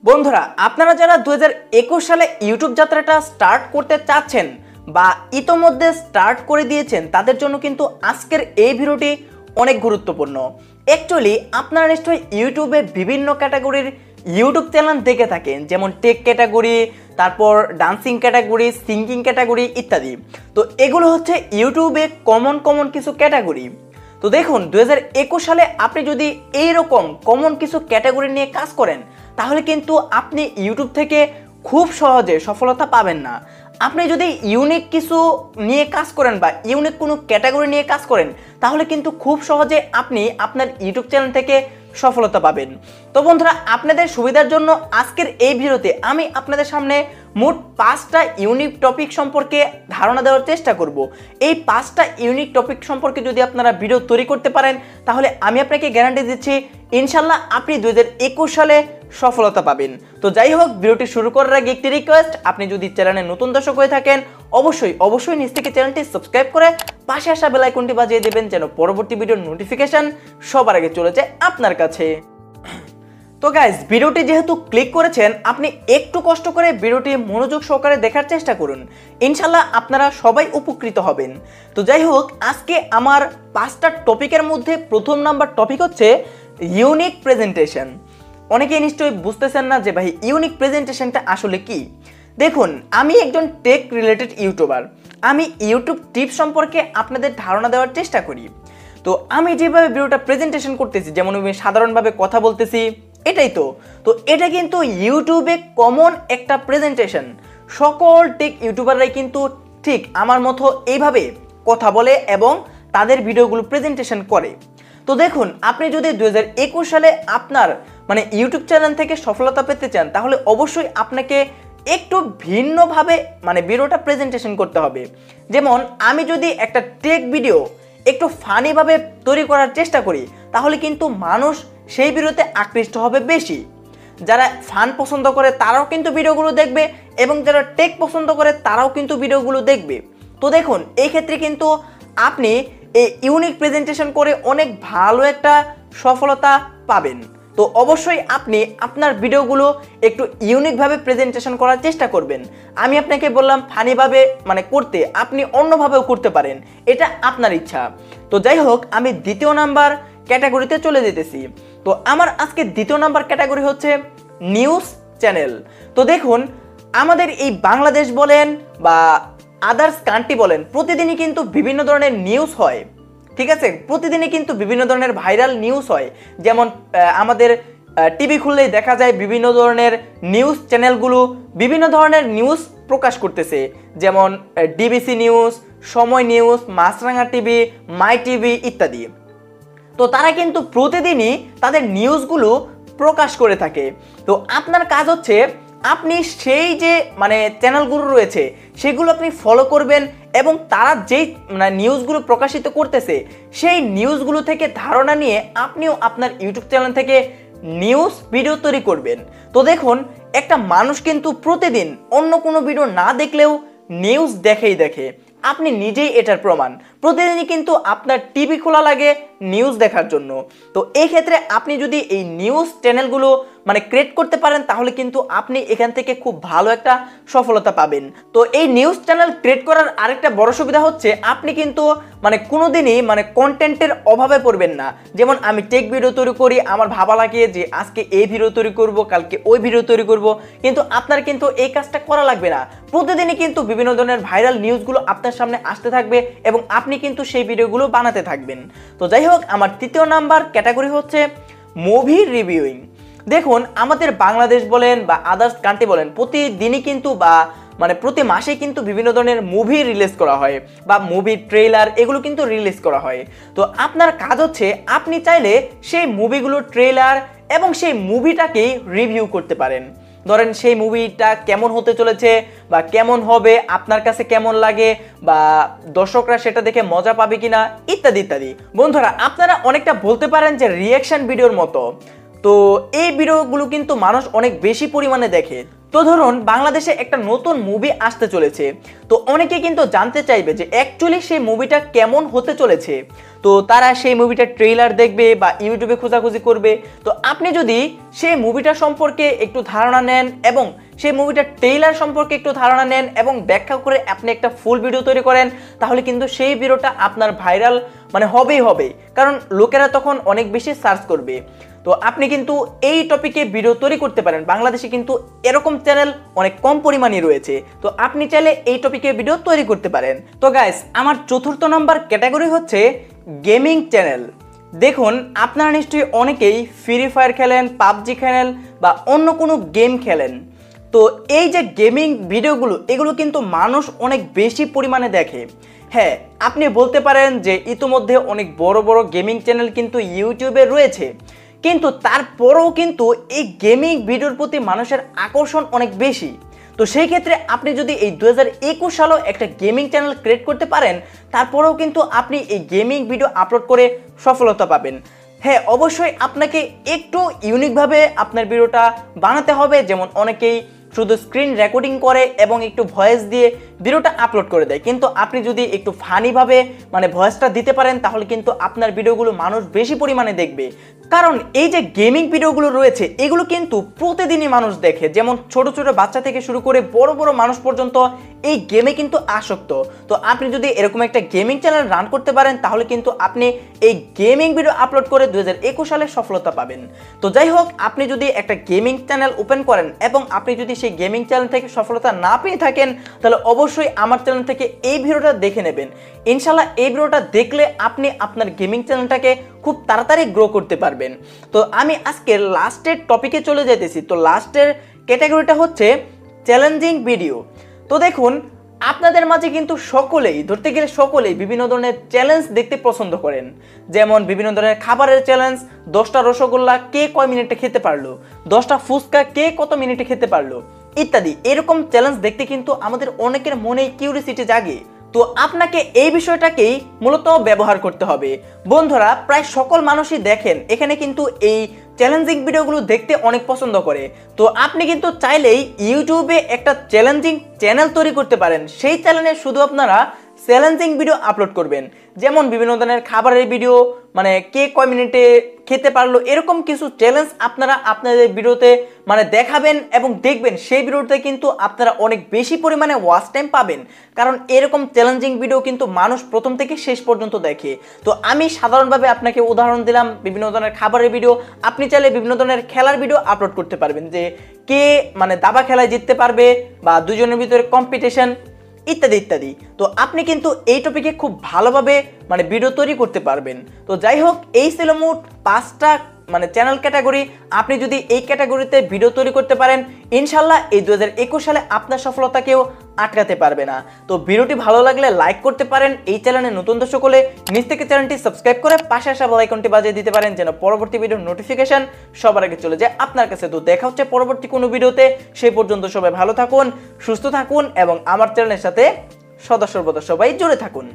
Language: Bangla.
বন্ধুরা আপনারা যারা 2021 সালে ইউটিউব যাত্রাটা স্টার্ট করতে চাচ্ছেন বা ইতোমধ্যে স্টার্ট করে দিয়েছেন তাদের জন্য কিন্তু আজকের এই ভিডিওটি অনেক গুরুত্বপূর্ণ। অ্যাকচুয়ালি আপনারা নিশ্চয়ই ইউটিউবে বিভিন্ন ক্যাটাগরির ইউটিউব চ্যানেল দেখে থাকেন, যেমন টেক ক্যাটাগরি, তারপর ডান্সিং ক্যাটাগরি, সিঙ্গিং ক্যাটাগরি ইত্যাদি। তো এগুলো হচ্ছে ইউটিউবে কমন কিছু ক্যাটাগরি। তো দেখুন 2021 সালে আপনি যদি এইরকম কমন কিছু ক্যাটাগরি নিয়ে কাজ করেন তাহলে কিন্তু আপনি ইউটিউব থেকে খুব সহজে সফলতা পাবেন না। আপনি যদি ইউনিক কিছু নিয়ে কাজ করেন বা ইউনিক কোনো ক্যাটাগরি নিয়ে কাজ করেন তাহলে কিন্তু খুব সহজে আপনি আপনার ইউটিউব চ্যানেল থেকে সফলতা পাবেন। তো বন্ধুরা আপনাদের সুবিধার জন্য আজকের এই ভিডিওতে আমি আপনাদের সামনে মোট 5টা ইউনিক টপিক সম্পর্কে ধারণা দেওয়ার চেষ্টা করব। এই 5টা ইউনিক টপিক সম্পর্কে যদি আপনারা ভিডিও তৈরি করতে পারেন তাহলে আমি আপনাকে গ্যারান্টি দিচ্ছি ইনশাল্লাহ আপনি 2021 সালে সফলতা পাবেন। তো যাই হোক, ভিডিওটি শুরু করার আগে একটি রিকোয়েস্ট, আপনি যদি চ্যানেলে নতুন দর্শক হয়ে থাকেন অবশ্যই নিচ থেকে চ্যানেলটি সাবস্ক্রাইব করে পাশে আসা বেল আইকনটি বাজিয়ে দেবেন যেন পরবর্তী ভিডিওর নোটিফিকেশন সবার আগে চলে যায় আপনার কাছে। তো গাইস, ভিডিওটি যেহেতু ক্লিক করেছেন আপনি একটু কষ্ট করে ভিডিওটি মনোযোগ সহকারে দেখার চেষ্টা করুন, ইনশাল্লাহ আপনারা সবাই উপকৃত হবেন। তো যাই হোক, আজকে আমার 5টা টপিকের মধ্যে প্রথম নাম্বার টপিক হচ্ছে ইউনিক প্রেজেন্টেশন। অনেকেই নিশ্চয়ই বুঝতেছেন না যে ভাই ইউনিক প্রেজেন্টেশনটা আসলে কি। দেখুন, আমি একজন টেক রিলেটেড ইউটিউবার, আমি ইউটিউব টিপস সম্পর্কে আপনাদের ধারণা দেওয়ার চেষ্টা করি। তো আমি যেভাবে ভিডিওটা প্রেজেন্টেশন করতেছি, যেমন আমি সাধারণভাবে কথা বলতেছি, এটাই তো এটা কিন্তু ইউটিউবে কমন একটা প্রেজেন্টেশন। সকল টেক ইউটিউবাররাই কিন্তু ঠিক আমার মতো এইভাবে কথা বলে এবং তাদের ভিডিওগুলো প্রেজেন্টেশন করে। তো দেখুন, আপনি যদি 2021 সালে আপনার ইউটিউব চ্যানেল থেকে সফলতা পেতে চান তাহলে অবশ্যই আপনাকে একটু ভিন্নভাবে ভিডিওটা প্রেজেন্টেশন করতে হবে। যেমন আমি যদি একটা টেক ভিডিও একটু ফানিভাবে তৈরি করার চেষ্টা করি তাহলে কিন্তু মানুষ সেই ভিডিওতে আকৃষ্ট হবে বেশি। যারা ফান পছন্দ করে তারাও কিন্তু ভিডিওগুলো দেখবে এবং যারা টেক পছন্দ করে তারাও কিন্তু ভিডিওগুলো দেখবে। তো দেখুন, এই ক্ষেত্রে কিন্তু আপনি এই ইউনিক প্রেজেন্টেশন করে অনেক ভালো একটা সফলতা পাবেন। তো অবশ্যই আপনি আপনার ভিডিওগুলো একটু ইউনিকভাবে প্রেজেন্টেশন করার চেষ্টা করবেন। আমি আপনাকে বললাম ফানিভাবে করতে, আপনি অন্যভাবেও করতে পারেন, এটা আপনার ইচ্ছা। তো যাই হোক, আমি দ্বিতীয় নাম্বার ক্যাটাগরিতে চলে যেতেছি। তো আমার আজকে দ্বিতীয় নাম্বার ক্যাটাগরি হচ্ছে নিউজ চ্যানেল। তো দেখুন, আমাদের এই বাংলাদেশ বলেন বা আদার্স কান্ট্রি বলেন, প্রতিদিনই কিন্তু বিভিন্ন ধরনের নিউজ হয়, ঠিক আছে? প্রতিদিনই কিন্তু বিভিন্ন ধরনের ভাইরাল নিউজ হয়। যেমন আমাদের টিভি খুললেই দেখা যায় বিভিন্ন ধরনের নিউজ চ্যানেলগুলো বিভিন্ন ধরনের নিউজ প্রকাশ করতেছে, যেমন ডিবিসি নিউজ, সময় নিউজ, মাছরাঙা টিভি, মাই টিভি ইত্যাদি। তো তারা কিন্তু প্রতিদিনই তাদের নিউজগুলো প্রকাশ করে থাকে। তো আপনার কাজ হচ্ছে আপনি সেই যে চ্যানেলগুলো রয়েছে সেগুলো আপনি ফলো করবেন এবং তারা যেই নিউজগুলো প্রকাশিত করতেছে সেই নিউজগুলো থেকে ধারণা নিয়ে আপনিও আপনার ইউটিউব চ্যানেল থেকে নিউজ ভিডিও তৈরি করবেন। তো দেখুন, একটা মানুষ কিন্তু প্রতিদিন অন্য কোনো ভিডিও না দেখলেও নিউজ দেখে, আপনি নিজেই এটার প্রমাণ। প্রতিদিনই কিন্তু আপনার টিভি খোলা লাগে নিউজ দেখার জন্য। তো এই ক্ষেত্রে আপনি যদি এই নিউজ চ্যানেলগুলো ক্রিয়েট করতে পারেন তাহলে কিন্তু আপনি এখান থেকে খুব ভালো একটা সফলতা পাবেন। তো এই নিউজ চ্যানেল ক্রিয়েট করার আরেকটা বড় সুবিধা হচ্ছে আপনি কিন্তু কোনোদিনই কন্টেন্টের অভাবে পড়বেন না। যেমন আমি টেক ভিডিও তৈরি করি, আমার ভাবা লাগে যে আজকে এই ভিডিও তৈরি করব, কালকে ওই ভিডিও তৈরি করব, কিন্তু আপনার কিন্তু এই কাজটা করা লাগবে না। প্রতিদিনই কিন্তু বিভিন্ন ধরনের ভাইরাল নিউজগুলো আপনার সামনে আসতে থাকবে এবং আপনি কিন্তু সেই ভিডিওগুলো বানাতে থাকবেন। তো যাই হোক, আমার তৃতীয় নাম্বার ক্যাটাগরি হচ্ছে মুভি রিভিউইং। দেখুন, আমাদের বাংলাদেশ বলেন বা আদার্স কান্ট্রি বলেন, প্রতিদিনই কিন্তু বা প্রতি মাসে কিন্তু বিভিন্ন ধরনের মুভি রিলিজ করা হয় বা মুভি ট্রেলার এগুলো কিন্তু রিলিজ করা হয়। তো আপনার কাজ হচ্ছে আপনি চাইলে সেই মুভিগুলোর ট্রেলার এবং সেই মুভিটাকে রিভিউ করতে পারেন। ধরেন সেই মুভিটা কেমন হতে চলেছে বা কেমন হবে, আপনার কাছে কেমন লাগে বা দর্শকরা সেটা দেখে মজা পাবে কিনা ইত্যাদি। বন্ধুরা, আপনারা অনেকটা বলতে পারেন যে রিঅ্যাকশন ভিডিওর মতো। তো এই ভিডিওগুলো কিন্তু মানুষ অনেক বেশি পরিমাণে দেখে। তো ধরুন বাংলাদেশে একটা নতুন মুভি আসতে চলেছে, তো অনেকে কিন্তু জানতে চাইবে যে অ্যাকচুয়ালি সেই মুভিটা কেমন হতে চলেছে। তো তারা সেই মুভিটার ট্রেইলার দেখবে বা ইউটিউবে খোঁজাখুঁজি করবে। তো আপনি যদি সেই মুভিটা সম্পর্কে একটু ধারণা নেন এবং সেই মুভিটার ট্রেইলার সম্পর্কে একটু ধারণা নেন এবং ব্যাখ্যা করে আপনি একটা ফুল ভিডিও তৈরি করেন, তাহলে কিন্তু সেই ভিডিওটা আপনার ভাইরাল হবেই হবে, কারণ লোকেরা তখন অনেক বেশি সার্চ করবে। তো আপনি কিন্তু এই টপিকে ভিডিও তৈরি করতে পারেন। বাংলাদেশে কিন্তু এরকম চ্যানেল অনেক কম পরিমাণে রয়েছে, তো আপনি চাইলে এই টপিকে ভিডিও তৈরি করতে পারেন। তো গাইস, আমার 4th নম্বর ক্যাটাগরি হচ্ছে গেমিং চ্যানেল। দেখুন, আপনারা নিশ্চয়ই অনেকেই ফ্রি ফায়ার খেলেন, পাবজি খেলেন বা অন্য কোনো গেম খেলেন। তো এই যে গেমিং ভিডিওগুলো, এগুলো কিন্তু মানুষ অনেক বেশি পরিমাণে দেখে। হ্যাঁ, আপনি বলতে পারেন যে ইতিমধ্যে অনেক বড় বড় গেমিং চ্যানেল কিন্তু ইউটিউবে রয়েছে, কিন্তু তারপরেও কিন্তু এই গেমিং ভিডিওর প্রতি মানুষের আকর্ষণ অনেক বেশি। তো সেই ক্ষেত্রে আপনি যদি এই 2021 সালেও একটা গেমিং চ্যানেল ক্রিয়েট করতে পারেন, তারপরেও কিন্তু আপনি এই গেমিং ভিডিও আপলোড করে সফলতা পাবেন। হ্যাঁ, অবশ্যই আপনাকে একটু ইউনিকভাবে আপনার ভিডিওটা বানাতে হবে। যেমন অনেকেই শুধু স্ক্রিন রেকর্ডিং করে এবং একটু ভয়েস দিয়ে ভিডিওটা আপলোড করে দেয়, কিন্তু আপনি যদি একটু ফানিভাবে ভয়েসটা দিতে পারেন, তাহলে কিন্তু আপনার ভিডিওগুলো মানুষ বেশি পরিমাণে দেখবে। কারণ এই যে গেমিং ভিডিওগুলো রয়েছে, এগুলো কিন্তু প্রতিদিনই মানুষ দেখে। যেমন ছোট ছোট বাচ্চা থেকে শুরু করে বড় বড় মানুষ পর্যন্ত এই গেমে কিন্তু আসক্ত। তো আপনি যদি এরকম একটা গেমিং চ্যানেল রান করতে পারেন, তাহলে কিন্তু আপনি এই গেমিং ভিডিও আপলোড করে 2021 সালে সফলতা পাবেন। তো যাই হোক, আপনি যদি একটা গেমিং চ্যানেল ওপেন করেন এবং আপনি যদি সেই গেমিং চ্যানেল থেকে সফলতা না পেয়ে থাকেন, তাহলে অবশ্যই আমার চ্যানেল থেকে এই ভিডিওটা দেখে নেবেন। ইনশাল্লাহ এই ভিডিওটা দেখলে আপনি আপনার গেমিং চ্যানেলটাকে খুব তাড়াতাড়ি গ্রো করতে পারবেন। তো আমি আজকে লাস্টের টপিকে চলে যাইতেছি। তো লাস্টের ক্যাটাগরিটা হচ্ছে চ্যালেঞ্জিং ভিডিও। তো দেখুন, আপনাদের মাঝে কিন্তু সকলেই, ধরতে গেলে সকলেই বিভিন্ন ধরনের চ্যালেঞ্জ দেখতে পছন্দ করেন। যেমন বিভিন্ন ধরনের খাবারের চ্যালেঞ্জ, 10টা রসগোল্লা কে কয় মিনিটে খেতে পারলো, 10টা ফুচকা কে কত মিনিটে খেতে পারলো ইত্যাদি। এরকম চ্যালেঞ্জ দেখতে কিন্তু আমাদের অনেকের মনে কিউরিওসিটি জাগে। তো আপনাকে এই বিষয়টাকেই মূলত ব্যবহার করতে হবে। বন্ধুরা, প্রায় সকল মানুষই দেখেন এখানে কিন্তু এই চ্যালেঞ্জিং ভিডিওগুলো দেখতে অনেক পছন্দ করে। তো আপনি কিন্তু চাইলেই ইউটিউবে একটা চ্যালেঞ্জিং চ্যানেল তৈরি করতে পারেন। সেই চ্যানেলে শুধু আপনারা চ্যালেঞ্জিং ভিডিও আপলোড করবেন। যেমন বিভিন্ন ধরনের খাবারের ভিডিও, কে কয় মিনিটে খেতে পারলো, এরকম কিছু চ্যালেঞ্জ আপনারা আপনাদের ভিডিওতে দেখাবেন এবং দেখবেন সেই ভিডিওতে কিন্তু আপনারা অনেক বেশি পরিমাণে ওয়াচ টাইম পাবেন। কারণ এরকম চ্যালেঞ্জিং ভিডিও কিন্তু মানুষ প্রথম থেকে শেষ পর্যন্ত দেখে। তো আমি সাধারণভাবে আপনাকে উদাহরণ দিলাম বিভিন্ন ধরনের খাবারের ভিডিও। আপনি চাইলে বিভিন্ন ধরনের খেলার ভিডিও আপলোড করতে পারবেন, যে কে দাবা খেলায় জিততে পারবে বা দুজনের ভিতরে কম্পিটিশন ইত্যাদি ইত্যাদি। তো আপনি কিন্তু এই টপিকে খুব ভালোভাবে ভিডিও তৈরি করতে পারবেন। তো যাই হোক, এই ছিল মোট 5টা চ্যানেল ক্যাটাগরি। আপনি যদি এই ক্যাটাগরিতে ভিডিও তৈরি করতে পারেন, ইনশাল্লাহ এই 2021 সালে আপনার সফলতাকেও আটকাতে পারবে না। তো ভিডিওটি ভালো লাগলে লাইক করতে পারেন। এই চ্যানেলে নতুন দর্শক হলে নিচ থেকে চ্যানেলটি সাবস্ক্রাইব করে পাশে আসা বেল আইকনটি বাজিয়ে দিতে পারেন, যেন পরবর্তী ভিডিওর নোটিফিকেশন সবার আগে চলে যায় আপনার কাছে। তো দেখা হচ্ছে পরবর্তী কোনো ভিডিওতে। সেই পর্যন্ত সবাই ভালো থাকুন, সুস্থ থাকুন এবং আমার চ্যানেলের সাথে সদা সর্বদা সবাই জুড়ে থাকুন।